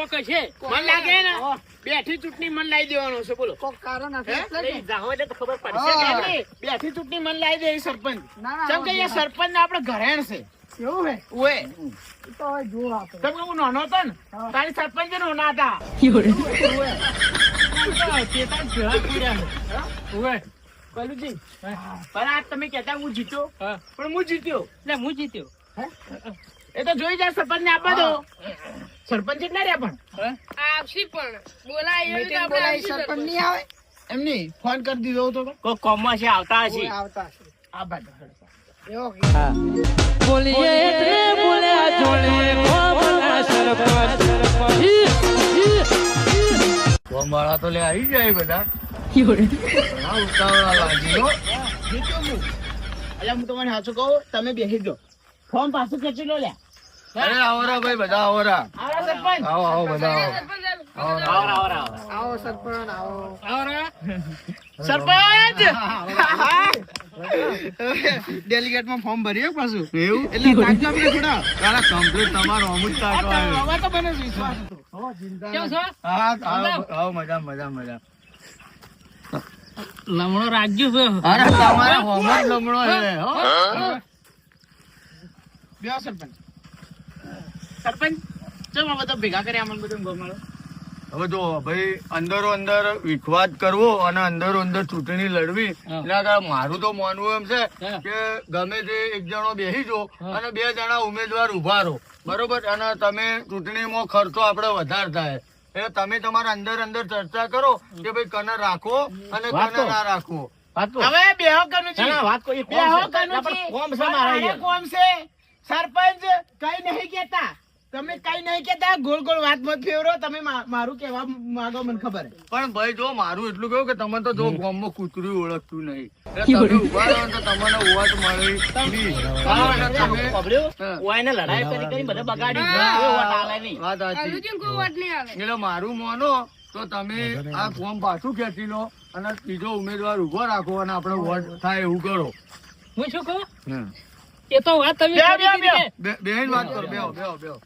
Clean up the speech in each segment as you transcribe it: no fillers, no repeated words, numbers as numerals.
કોક છે મન લાગે ને બેઠી ચૂંટણી મન લાવી દેવાનો છે બોલો કોક કારણ હશે એટલે જ ને. જાહો એટલે તો ખબર પડશે હા. કે એમની બેઠી ચૂંટણી મન લાવી દે એ સરપંચ ના, ના, કેમ કે એ સરપંચ ને આપડે ઘરેણ છે એવું હે ઓએ ઈ તો હવે જોવું આપણે. તમે હું નાનો હતો ને હા. તારી સરપંચ જ નાના હતા કલુજી પણ આ તમે કહેતા હું જીત્યો હા. પણ હું જીત્યો એટલે હું જીત્યો એ તો જોઈ જાય સરપંચ ને આપવા દો સરપંચ જ ના રહ્યા પણ આવશી પણ બોલાય એવું તો મીટિંગ આપણે બોલાવી આવશી સરપંચ સરપંચ. નહીં આવે એમની ફોન કરી દીધો તો કોક કોમમાં છે આવતા હશે કોઈ આવતા હશે આ બાદ એવો કે બોલીએ એટલે બોલ્યા જોડે કોમના સરપંચ કોમવાળા તો લે આવી જાય બધા ઘણા ઉતાવળા લાગી હો. જીત્યો હું અલ્યા હું તમને સાચું કહું તમે બેસી જાઓ ફોન પાછું ખેંચી લો લ્યા અરે આવરા ભાઈ બધા આવરા આવો સરપંચ આવો આવો બધા આવો સરપંચ આવો સરપંચ આવો સરપંચ ડેલિગેટ માં ફોર્મ ભર્યું પાછું એવું એટલે તાકલા આપણે થોડા તારા કમ્પ્લીટ તમારો અમુક તાકો આવ્યો. હવે તો મને વિશ્વાસ હતો કેવું છો હા આવો મજા મજા મજા લમણો રાખજો અરે તમારે હોમવર્ક લમણો છે હો બેહો સરપંચ સરપંચ ચમ આ બધા ભેગા કર્યા અમને બધું ગમાડો હવે જો ભાઈ અંદરો અંદર વિખવાદ કરવો અને અંદરો અંદર ચૂંટણી લડવી એના કારણે મારું તો માનવું એમ છે હા. કે ગમે તે એક જણો બેસી જો અને બે જણા ઉમેદવાર ઉભા રહો બરોબર અને તમે ચૂંટણીમાં ખર્ચો આપણે વધારે થાય એટલે તમે તમારા અંદર અંદર ચર્ચા કરો કે ભાઈ કને રાખો અને વાત કને તો. ના રાખવો હવે બેહો કનુજી ના, વાત કોઈ કોમ બેહો છે. કનુજી આપણે કોમ છે મારા મારે અહીંયા. કોમ છે સરપંચ કઈ નહીં કેતા તમે કઈ નહીં કેતા ગોળ ગોળ વાત મત ફેરવો તમે મારું કહેવા માંગો મને ખબર છે પણ ભાઈ જો મારું એટલું કહ્યું કે તમે તો જો ગામમાં કૂતરું ઓળખતું નહીં એટલે તમે ઉભા રહો તો તમને વોટ મળી નહીં. અને તમે ઓયને લડાઈ કરી કરી બધા બગાડી હા. કોઈ વોટ આલે નહીં વાત સાચી. હલુજીને કોઈ વોટ નહીં આવે એટલે મારું માનો તો તમે આ ફોર્મ પાછું ખેંચી લો અને બીજો ઉમેદવાર ઉભો રાખો અને આપણે વોટ થાય એવું કરો હું શું કહું એ તો વાત તમે બે, કરી બે, હતી બે. કે બેન વાત કરો બેહો બેહો બેહો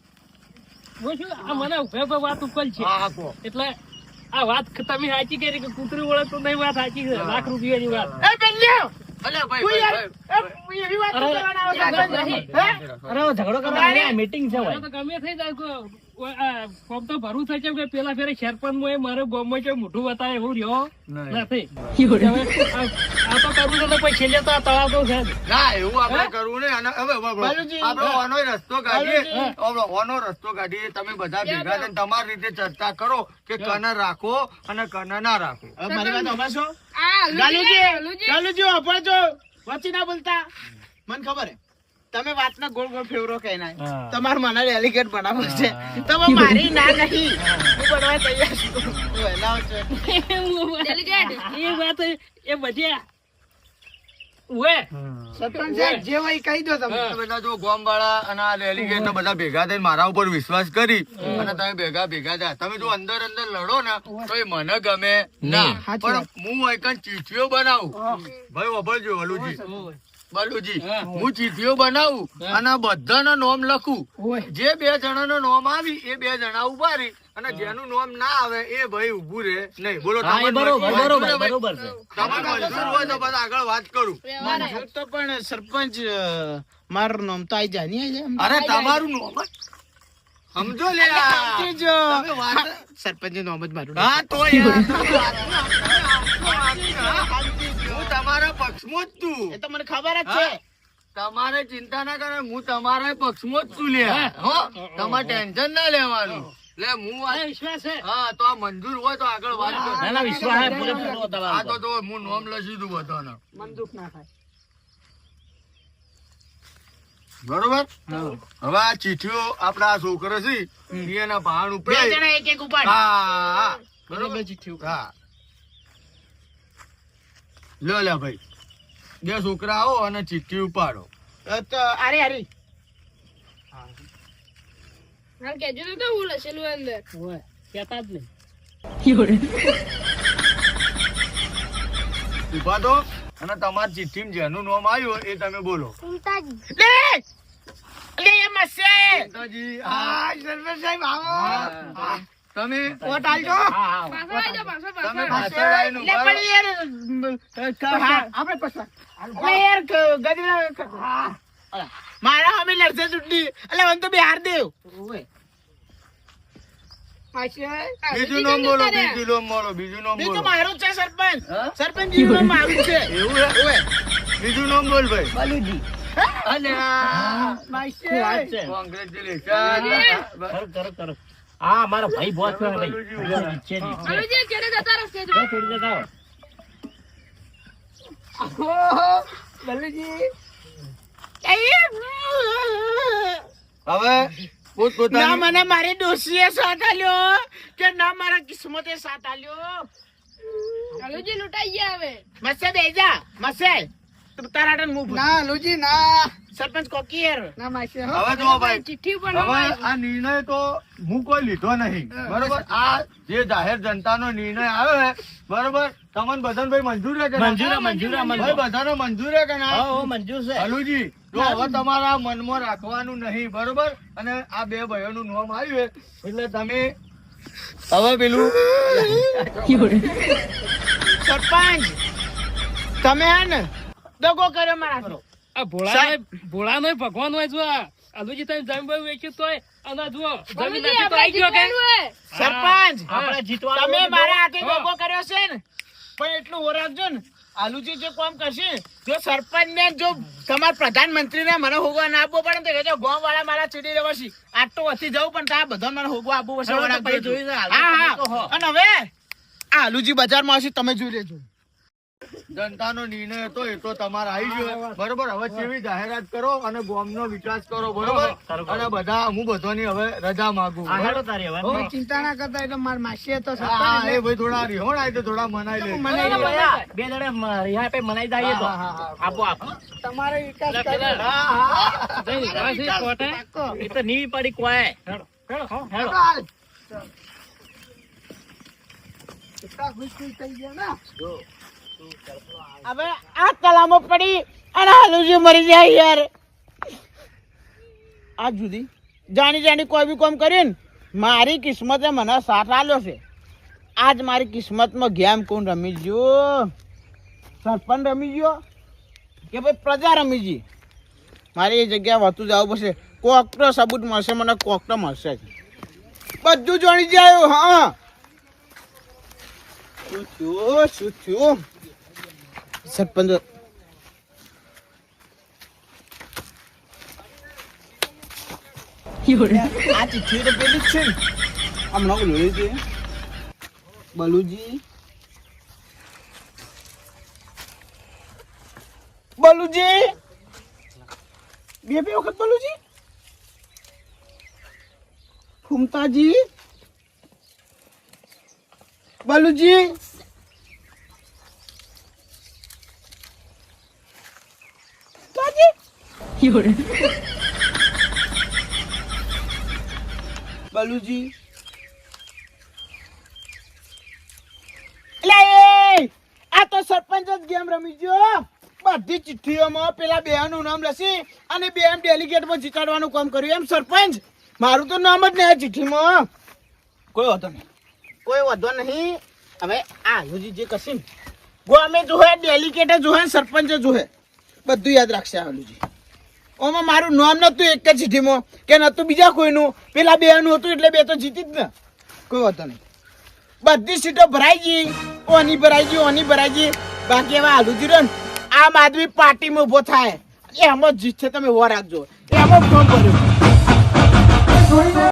હું શું આ મને ઉભે વાત ઉપર છે હા હા કહો. એટલે આ વાત તમે સાચી કરી કે કૂતરું ઓળખતું નહીં વાત સાચી છે લાખ રૂપિયાની વાત એ બેલ્યો અલ્યા ભાઈ કોઈ યાર ભાઈ એવી વાત અરે, કરવાના આવો અરે, સરપંચ નહીં. નહીં. હે? અરે ઝઘડો કરવા મીટિંગ છે હોય. તો ગમે થઈ જાય ફોર્મ તો ભરવું થાય છે કે પેલા ફેરે સરપંચ માં મારે ગામમાં છે મોઢું બતાવે એવું રહ્યો નહીં. નથી હવે આ તો કરવું છે તો પછી છેલ્લે તો આ તળાવ તો છે જ. ના એવું આપણે કરવું નહીં અને હવે બાલુજી, આપણે ઓનો રસ્તો કાઢીએ બાલુજી. આપણે ઓનો રસ્તો કાઢીએ તમે બધા ભેગા થઈને તમારી રીતે ચર્ચા કરો કે કને રાખો અને કને ના રાખો હવે મારી વાત સાંભળશો? આ ગાલુજી, હલુજી ગાલુજી, સાંભળજો. વચ્ચે ના બોલતા મને ખબર હે તમે વાતના ગોળ ગોળ ફેવરો કઈ ના હા. તમારે મને ડેલિગેટ બનાવવો છે તમે મારી ના નહીં હું બનવા તૈયાર છું વહેલા આવજો. ડેલિગેટ એ વાત એ બધી ઉએ સરપંચ સાહેબ જે હોય એ કહી દો તમે બધા જો ગામવાળા અને આ ડેલિગેટ ને બધા ભેગા થઈને મારા ઉપર વિશ્વાસ કરી અને તમે ભેગા થયા તમે જો અંદર અંદર લડો ને તો એ મને ગમે ના સાચી પણ વાત. હું એક ચીઠીઓ બનાવું ભાઈ વભળજો વલુજી બલુજી હું ચીઠીઓ બનાવું અને બધાના નોમ લખું ઓય જે બે જણાનો નોમ આવી એ બે જણા ઉભા રહી અને જેનું નોમ ના આવે એ ભાઈ ઉભું રહે નહીં બોલો હા, એ તમારે બરોબર મંજૂર બરોબર છે ભાઈ? બરોબર છે તમારે મંજૂર હોય તો બધા આગળ વાત કરું મંજૂર તો પણ સરપંચ મારું નામ તો આઈ જાય નહીં આઈ જાય અરે તમારું નોમ જ સમજો લે આ. સમજી જો. તમે વાત સરપંચ નામ જ મારું હા તો યાર હું તમારા પક્ષમાં જ છું એ તો મને ખબર જ છે તમારે ચિંતા ના કરે હું તમારા પક્ષમાં જ છું લે હો તમારે ટેન્શન ના લેવાનું લે હું આ- વિશ્વાસ છે હા તો આ મંજૂર હોય તો આગળ વાત કરો ના ના વિશ્વાસ છે પૂરેપૂરો આ તમારો તો જો હું નોમ લખી દઉં બધાને મન દુઃખ ના થાય બરોબર હવે આ ચીઠીઓ આપડા આ છોકરા છે એના ભાણ બે ઉપર જણા એક એક ઉપાડ હા બરોબર બરોબર ચીઠી હા લ્યો લે ભાઈ બે છોકરા આવો અને ચીઠી ઉપાડો તો અરે અરે હાલ કેજો તો હું લખેલું અંદર ઓય કહેતા જ નહીં ઉભા દો અને તમારી ચિઠ્ઠીમાં જેનું નામ આવ્યું એ તમે બોલો લે લે મસે એ મસે. પિતાજી, હા, સરપંચ સાહેબ આવો. તમે વોટ આલજો. પાછળ આવી જાઓ, પાછળ, તમે પાછળ. પાછળ આવીને લે ઉભા પણ યાર હા, આપણે પસાર. અલે યાર ગધેડા મારા અમે લડશે ચૂંટણી એટલે મને તો બિહાર દેવ. પાછળ. બીજું નામ બોલો, બીજું નામ બોલો, બીજું નામ બીજું બોલો. મારું જ છે સરપંચ. હા? સરપંચ જીનું નામ મારું છે. એવું હે? ઓય. બીજું નામ બોલ ભાઈ. બલુજી. પાછળ. કોંગ્રેચ્યુલેશન. હા મારો ભાઈ બોસ છે ભાઈ હલુજી, ઘેરે જતા રહો, સ્ટેજ પર. ઓહો, બલુજી. હવે ના પોતપોતાની મને મારી ડોશીએ સાથ આલ્યો કે ના મારા કિસ્મતે સાથ આલ્યો. હલુજી લૂંટાઈ ગયા હવે. મસે બેજા મસે તારા આટન મું ના લુજી ના. સરપંચ કોકીયર. ના માસી હો. હવે જો ભાઈ, ચિઠ્ઠી ઉપર હવે આ નિર્ણય તો હું કોઈ લીધો નહીં, બરોબર. આ જે જાહેર જનતાનો નિર્ણય આવ્યો છે, બરોબર, તમને બધાને ભાઈ મંજૂર છે કે ના? ભાઈ બધાનો મંજૂર છે કે ના? મંજૂર છે હલુજી, જો હવે તમારા મનમાં રાખવાનું નહીં, બરોબર. અને આ બે ભાઈઓનું નામ આવ્યું છે એટલે તમે હવે પેલું સરપંચ તમે હે ને દગો કર્યો મારા. આ ભોળાનો ભગવાન હોય જો અલુજી તમે જમીન વેચ્યું તોય અને જુઓ જમીન હલુજી, નાખી તો આપણે આવી ગયો કે જીતવાનું હે. સરપંચ આપણે જીતવાનું તમે હતું. મારા હાથે હા. દગો કર્યો છે ને પણ એટલું ઓળખજો ને આલુજી જે કામ કરશે જો સરપંચ ને જો તમારા પ્રધાનમંત્રી ને મને હોગવા ના આપવો પડે ને તો કહેજો ગામ વાળા મારા ચીડી રહ્યા છે આટલો વધી જવું પણ ત્યાં બધા મને હોગવા આપવું પડશે. હા, તો પછી જોઈ લે, હાલ હા તો હા હો. અને હવે આ આલુજી બજારમાં આવશે તમે જોઈ લેજો. જનતાનો નિર્ણય હતો એ તો તમારે આવી ગયો, બરોબર. હવે કેવી જાહેરાત કરો અને ગામનો વિકાસ કરો, બરોબર. અને બધા હું બધાની હવે રજા માંગુ. તમે ચિંતા ના કરતા એટલે મારા માસી તો હા, સરપંચ એ ભાઈ થોડા રિહોણ આવી તો થોડા મનાઈ લે. બે જણા રિહા પે મનાઈ જાય તો આપો આપો તમારો વિકાસ લે, કર્યો. પેલા. હા, હા. જઈ રહ્યા છે કોર્ટે. પાક્કો. એ તો નીવી પડી કોઈ હેડો હેડો હાલ. કેટલા ખુશ ખુશ થઈ ગયા ને. હવે આ કલામો પડી અને આલુજી મરી જાય યાર. આજ સુધી જાણી જાણી કોઈ બી કામ કર્યું ને મારી કિસ્મતે મને સાથ આલ્યો છે. આજ મારી કિસ્મતમાં ગેમ કોણ રમી ગયો? સરપંચ રમી ગયો કે ભાઈ પ્રજા રમી ગઈ? મારે એ જગ્યાએ વધતું જવું પડશે. કોક તો સબૂત મળશે મને, કોક તો મળશે જ. બધું જાણી જાય. હા શું થયું શું થયું? સરપંચ આ ચિઠ્ઠી તો પેલી જ છે ને હમણાં ઓલું છે બલુજી. બલુજી બે વખત બલુજી. ફૂમતાજી બલુજી. બલુજી આ તો સરપંચ જ ગેમ રમી ગયો. બધી ચિઠ્ઠીઓમાં પેલા બેનું નામ લસી અને બે ડેલિગેટમાં જીતાડવાનું કામ કર્યું. એમ સરપંચ મારું તો નામ જ નહીં ચિઠ્ઠીમાં. કોઈ વાંધો નહીં, કોઈ વાંધો નહીં. હવે આ હજી જે કશી ને ગોમે જોહે, ડેલિગેટે જોહે, સરપંચે જોહે, બધું યાદ રાખશે આલુજી. ઓમાં મારું નામ નતું એક જ ચિઠ્ઠીમાં કે નતું બીજા કોઈનું, પેલા બેનું હતું એટલે બે તો જીતી જ ને. કોઈ વાંધો નહીં, બધી સીટો ભરાઈ ગઈ. ઓની ભરાઈ ગઈ, ઓની ભરાઈ ગઈ. બાકી હવે આલુજી રહ્યો ને આમ આદમી પાર્ટીમાં ઉભો થાય એમાં જીતશે. તમે વો રાખજો, એમાં ફોર્મ ભર્યું.